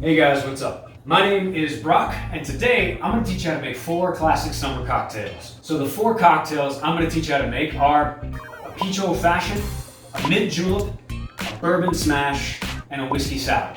Hey guys, what's up? My name is Brock, and today I'm going to teach you how to make 4 classic summer cocktails. So the 4 cocktails I'm going to teach you how to make are a peach old fashioned, a mint julep, a bourbon smash, and a whiskey sour.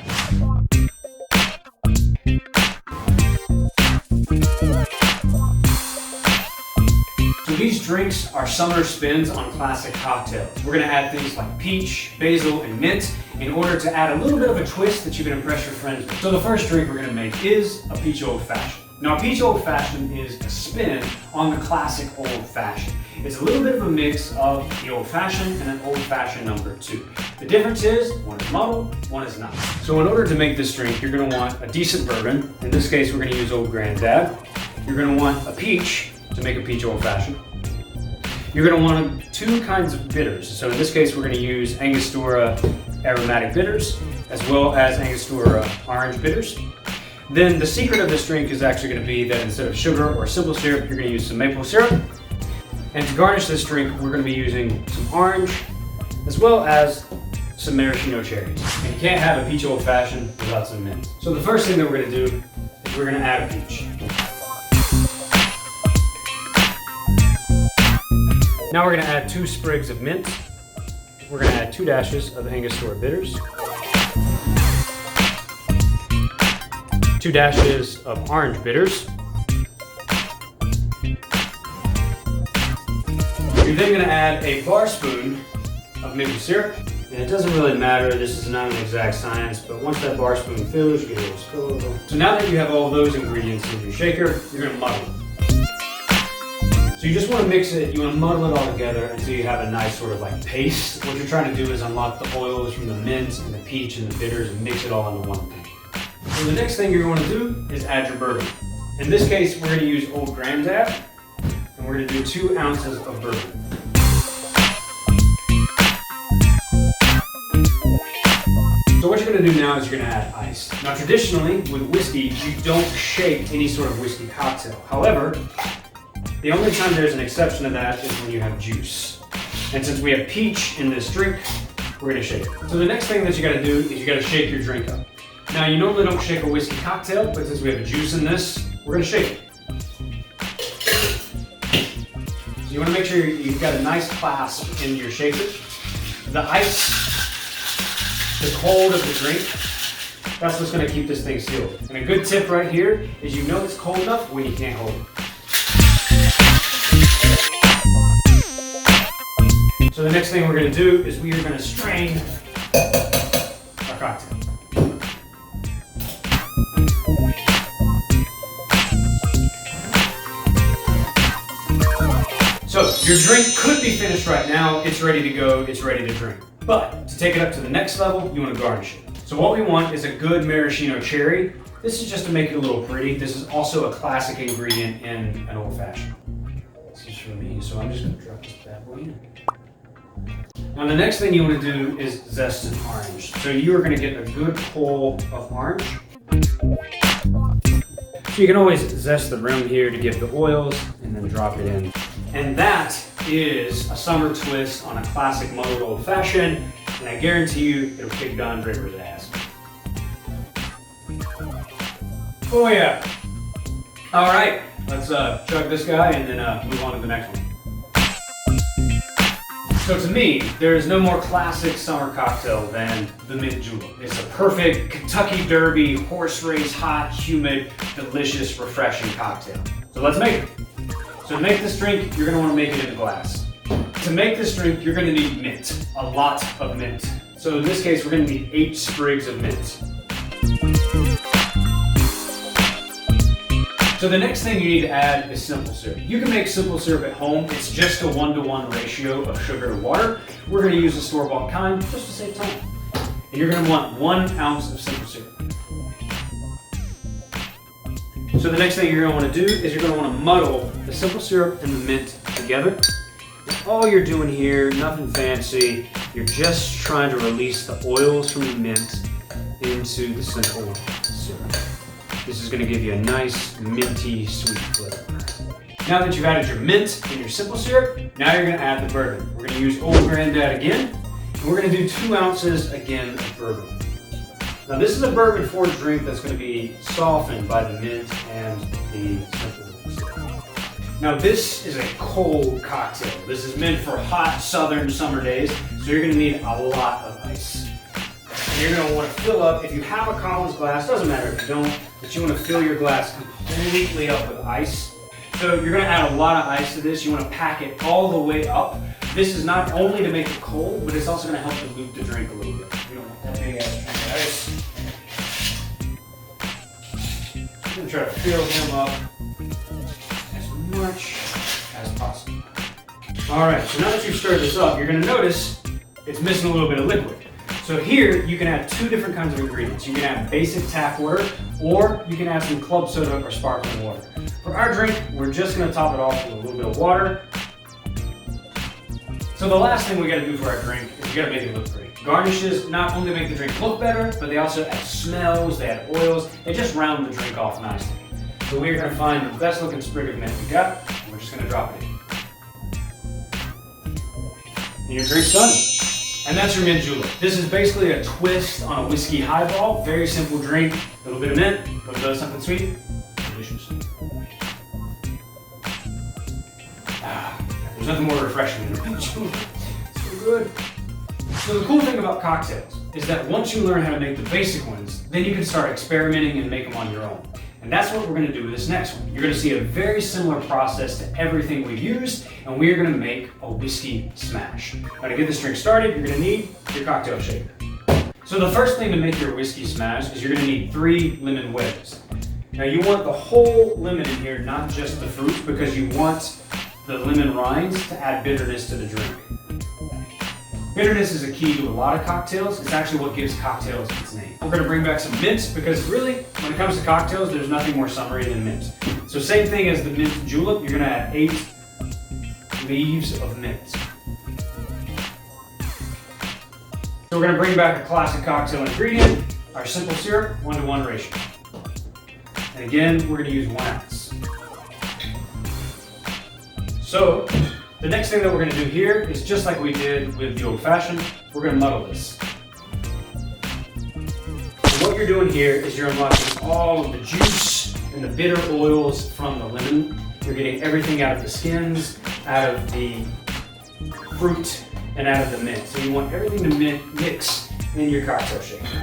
So these drinks are summer spins on classic cocktails. We're going to add things like peach, basil, and mint in order to add a little bit of a twist that you can impress your friends with. So the first drink we're going to make is a peach old fashioned. Now a peach old fashioned is a spin on the classic old fashioned. It's a little bit of a mix of the old fashioned and an old fashioned number 2. The difference is one is muddled, one is not. So in order to make this drink, you're going to want a decent bourbon. In this case, we're going to use Old Granddad. You're going to want a peach to make a peach old fashioned. You're going to want 2 kinds of bitters. So in this case, we're going to use Angostura aromatic bitters as well as Angostura orange bitters. Then the secret of this drink is actually going to be that instead of sugar or simple syrup, you're going to use some maple syrup. And to garnish this drink, we're going to be using some orange as well as some maraschino cherries. And you can't have a peach old fashioned without some mint. So the first thing that we're going to do is we're going to add a peach. Now we're going to add 2 sprigs of mint. We're going to add 2 dashes of Angostura bitters, 2 dashes of orange bitters. You're then going to add a bar spoon of maple syrup. And it doesn't really matter, this is not an exact science, but once that bar spoon fills, you get a little spillover. So now that you have all those ingredients in your shaker, you're going to muddle it. So you just want to mix it, you want to muddle it all together until you have a nice sort of like paste. What you're trying to do is unlock the oils from the mint and the peach and the bitters and mix it all into one thing. So the next thing you're going to do is add your bourbon. In this case, we're going to use Old Granddad, and we're going to do 2 ounces of bourbon. So what you're going to do now is you're going to add ice. Now traditionally, with whiskey, you don't shake any sort of whiskey cocktail. However, the only time there's an exception to that is when you have juice. And since we have peach in this drink, we're going to shake it. So the next thing that you got to do is you got to shake your drink up. Now you normally don't shake a whiskey cocktail, but since we have a juice in this, we're going to shake it. So you want to make sure you've got a nice clasp in your shaker. The ice, the cold of the drink, that's what's going to keep this thing sealed. And a good tip right here is you know it's cold enough when you can't hold it. So the next thing we're going to do is we are going to strain our cocktail. So your drink could be finished right now, it's ready to go, it's ready to drink. But to take it up to the next level, you want to garnish it. So what we want is a good maraschino cherry. This is just to make it a little pretty. This is also a classic ingredient in an old fashioned. This is for me, so I'm just going to drop this bad boy in. Now the next thing you want to do is zest an orange. So you are going to get a good pull of orange. So you can always zest the rim here to get the oils and then drop it in. And that is a summer twist on a classic muddled old fashioned, and I guarantee you it'll kick Don Draper's ass. Oh yeah. All right, let's chug this guy and then move on to the next one. So to me, there is no more classic summer cocktail than the mint julep. It's a perfect Kentucky Derby, horse race, hot, humid, delicious, refreshing cocktail. So let's make it. So to make this drink, you're going to want to make it in a glass. To make this drink, you're going to need mint, a lot of mint. So in this case, we're going to need 8 sprigs of mint. So the next thing you need to add is simple syrup. You can make simple syrup at home. It's just a 1-to-1 ratio of sugar to water. We're going to use a store-bought kind just to save time. And you're going to want 1 ounce of simple syrup. So the next thing you're going to want to do is you're going to want to muddle the simple syrup and the mint together. And all you're doing here, nothing fancy, you're just trying to release the oils from the mint into the simple syrup. This is going to give you a nice minty sweet flavor. Now that you've added your mint and your simple syrup, now you're going to add the bourbon. We're going to use Old Granddad again, and we're going to do 2 ounces again of bourbon. Now this is a bourbon forward drink that's going to be softened by the mint and the simple. Now this is a cold cocktail. This is meant for hot southern summer days, so you're going to need a lot of ice. And you're going to want to fill up, if you have a Collins glass, doesn't matter if you don't, but you want to fill your glass completely up with ice. So you're going to add a lot of ice to this. You want to pack it all the way up. This is not only to make it cold, but it's also going to help dilute the drink a little bit. You don't want that big ass drink of ice. I'm going to try to fill him up as much as possible. Alright, so now that you've stirred this up, you're going to notice it's missing a little bit of liquid. So here, you can add two different kinds of ingredients. You can add basic tap water, or you can add some club soda or sparkling water. For our drink, we're just going to top it off with a little bit of water. So the last thing we got to do for our drink is we got to make it look pretty. Garnishes not only make the drink look better, but they also add smells, they add oils, they just round the drink off nicely. So we're going to find the best looking sprig of mint we got, and we're just going to drop it in. And your drink's done. And that's your mint julep. This is basically a twist on a whiskey highball. Very simple drink. A little bit of mint, a little bit of something sweet. Delicious. There's nothing more refreshing than a mint julep. So good. So the cool thing about cocktails is that once you learn how to make the basic ones, then you can start experimenting and make them on your own. And that's what we're going to do with this next one. You're going to see a very similar process to everything we've used, and we are going to make a whiskey smash. Now to get this drink started, you're going to need your cocktail shaker. So the first thing to make your whiskey smash is you're going to need 3 lemon wedges. Now you want the whole lemon in here, not just the fruit, because you want the lemon rinds to add bitterness to the drink. Bitterness is a key to a lot of cocktails. It's actually what gives cocktails its name. We're going to bring back some mint because really, when it comes to cocktails, there's nothing more summery than mint. So same thing as the mint julep, you're going to add 8 leaves of mint. So we're going to bring back a classic cocktail ingredient, our simple syrup, 1-to-1 ratio. And again, we're going to use 1 ounce. So the next thing that we're going to do here is just like we did with the old fashioned, we're going to muddle this. So what you're doing here is you're unlocking all of the juice and the bitter oils from the lemon. You're getting everything out of the skins, out of the fruit, and out of the mint. So you want everything to mix in your cocktail shaker.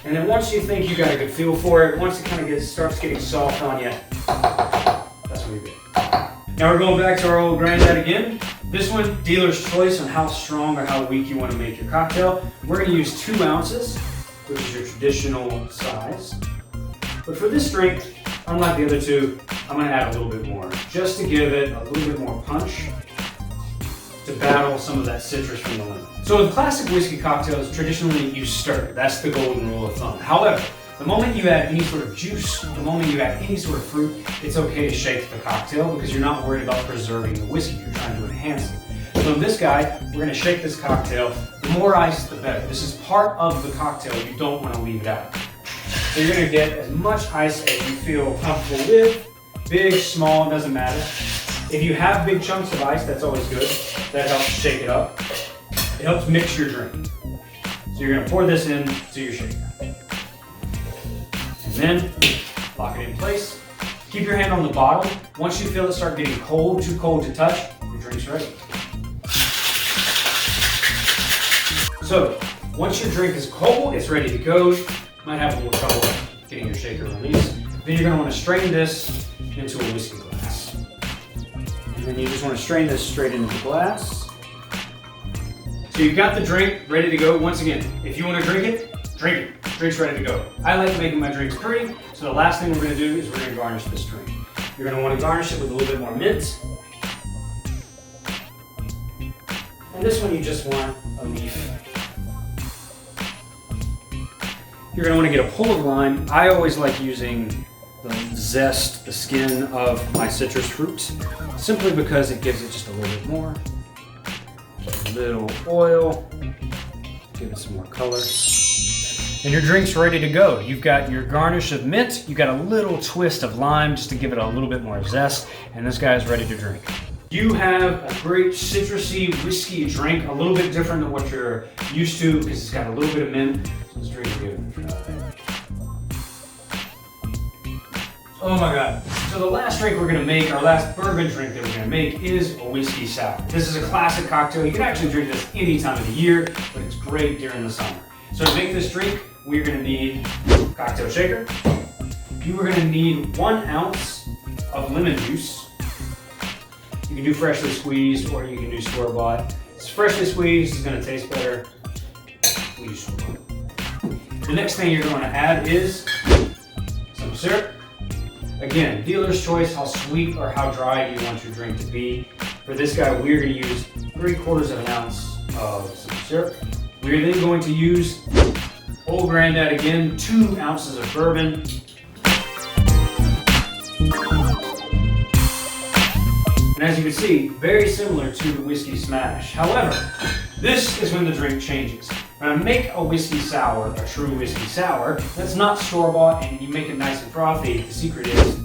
And then once you think you got a good feel for it, once it kind of starts getting soft on you, that's when you're good. Now we're going back to our old granddad again. This one, dealer's choice on how strong or how weak you want to make your cocktail. We're going to use 2 ounces, which is your traditional size. But for this drink, unlike the other two, I'm going to add a little bit more, just to give it a little bit more punch to battle some of that citrus from the lemon. So with classic whiskey cocktails, traditionally you stir. That's the golden rule of thumb. However, the moment you add any sort of juice, the moment you add any sort of fruit, it's okay to shake the cocktail because you're not worried about preserving the whiskey. You're trying to enhance it. So in this guy, we're going to shake this cocktail. The more ice, the better. This is part of the cocktail. You don't want to leave it out. So you're going to get as much ice as you feel comfortable with. Big, small, doesn't matter. If you have big chunks of ice, that's always good. That helps shake it up. It helps mix your drink. So you're going to pour this into your shaker. And then lock it in place. Keep your hand on the bottle. Once you feel it start getting cold, too cold to touch, your drink's ready. So once your drink is cold, it's ready to go. You might have a little trouble getting your shaker released. Then you're going to want to strain this into a whiskey glass. And then you just want to strain this straight into the glass. So you've got the drink ready to go. Once again, if you want to drink it, drink it. Drink's ready to go. I like making my drinks pretty, so the last thing we're going to do is we're going to garnish this drink. You're going to want to garnish it with a little bit more mint. And this one you just want a leaf. You're going to want to get a pull of lime. I always like using the zest, the skin of my citrus fruits, simply because it gives it just a little bit more. A little oil, give it some more color. And your drink's ready to go. You've got your garnish of mint, you've got a little twist of lime just to give it a little bit more zest, and this guy's ready to drink. You have a great citrusy whiskey drink, a little bit different than what you're used to because it's got a little bit of mint. So let's drink it here. Oh my God. So the last drink we're gonna make, our last bourbon drink that we're gonna make is a whiskey sour. This is a classic cocktail. You can actually drink this any time of the year, but it's great during the summer. So to make this drink, we're gonna need a cocktail shaker. You are gonna need 1 ounce of lemon juice. You can do freshly squeezed or you can do store-bought. It's freshly squeezed, it's gonna taste better. We use store-bought. The next thing you're gonna add is some syrup. Again, dealer's choice, how sweet or how dry do you want your drink to be. For this guy, we're gonna use 3/4 of an ounce of some syrup. We're then going to use Old Grandad again, 2 ounces of bourbon. And as you can see, very similar to the whiskey smash. However, this is when the drink changes. When I make a whiskey sour, a true whiskey sour, that's not store-bought and you make it nice and frothy, the secret is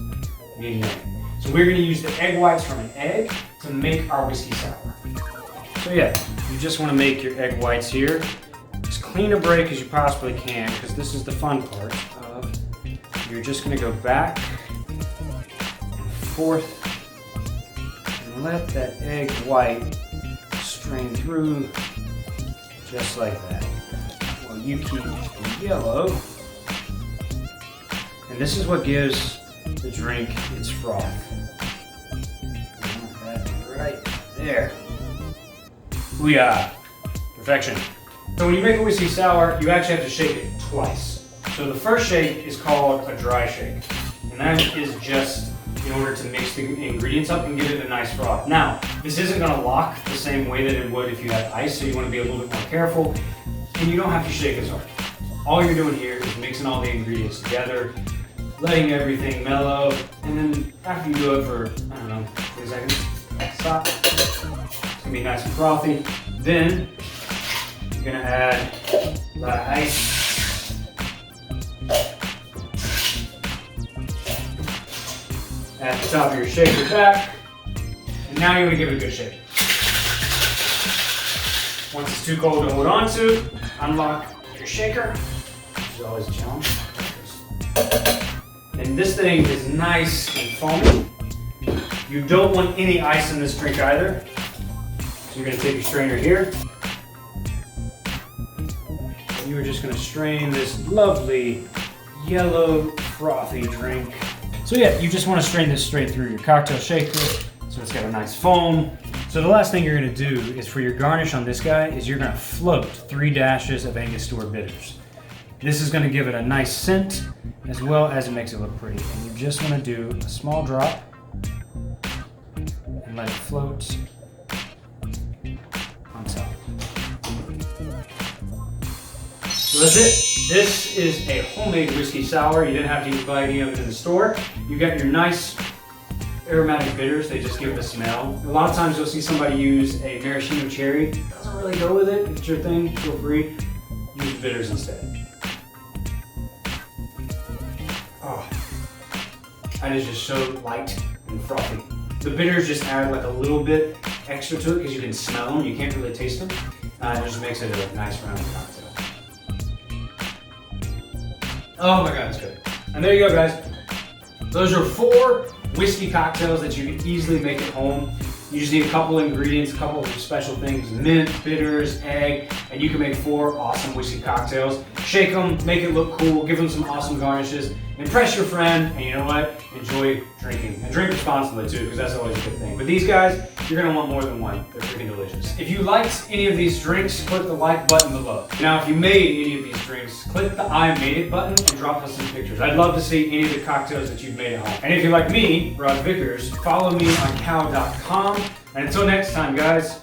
needing egg. So we're gonna use the egg whites from an egg to make our whiskey sour. So yeah, you just wanna make your egg whites here. As clean a break as you possibly can, because this is the fun part of, you're just gonna go back and forth and let that egg white strain through just like that. Well, you keep the yellow. And this is what gives the drink its froth. That right there. Booyah. Perfection. So when you make a whiskey sour, you actually have to shake it twice. So the first shake is called a dry shake. And that is just in order to mix the ingredients up and give it a nice froth. Now, this isn't gonna lock the same way that it would if you had ice, so you wanna be a little bit more careful, and you don't have to shake as hard. All you're doing here is mixing all the ingredients together, letting everything mellow, and then after you do it for, I don't know, 20 seconds, stop. It's gonna be nice and frothy. Then, you're gonna add a lot of ice. At the top of your shaker back, and now you're gonna give it a good shake. Once it's too cold to hold on to, unlock your shaker, which is always a challenge. And this thing is nice and foamy. You don't want any ice in this drink either. So you're gonna take your strainer here. And you are just gonna strain this lovely yellow frothy drink. So yeah, you just want to strain this straight through your cocktail shaker so it's got a nice foam. So the last thing you're going to do is for your garnish on this guy is you're going to float 3 dashes of Angostura bitters. This is going to give it a nice scent as well as it makes it look pretty. And you just want to do a small drop and let it float on top. So that's it. This is a homemade whiskey sour. You didn't have to buy any of it in the store. You got your nice aromatic bitters. They just give it a smell. A lot of times you'll see somebody use a maraschino cherry. It doesn't really go with it. If it's your thing, feel free. Use bitters instead. Oh, that is just so light and frothy. The bitters just add like a little bit extra to it because you can smell them. You can't really taste them. It just makes it a nice round cocktail. Oh my God, it's good. And there you go, guys. Those are 4 whiskey cocktails that you can easily make at home. You just need a couple ingredients, a couple of special things, mint, bitters, egg, and you can make 4 awesome whiskey cocktails. Shake them, make it look cool, give them some awesome garnishes, impress your friend, and you know what? Enjoy drinking. And drink responsibly too, because that's always a good thing. But these guys, you're gonna want more than one. They're freaking delicious. If you liked any of these drinks, click the like button below. Now, if you made any of these drinks, click the I made it button and drop us some pictures. I'd love to see any of the cocktails that you've made at home. And if you're like me, Rod Vickers, follow me on Khal.com. And until next time, guys.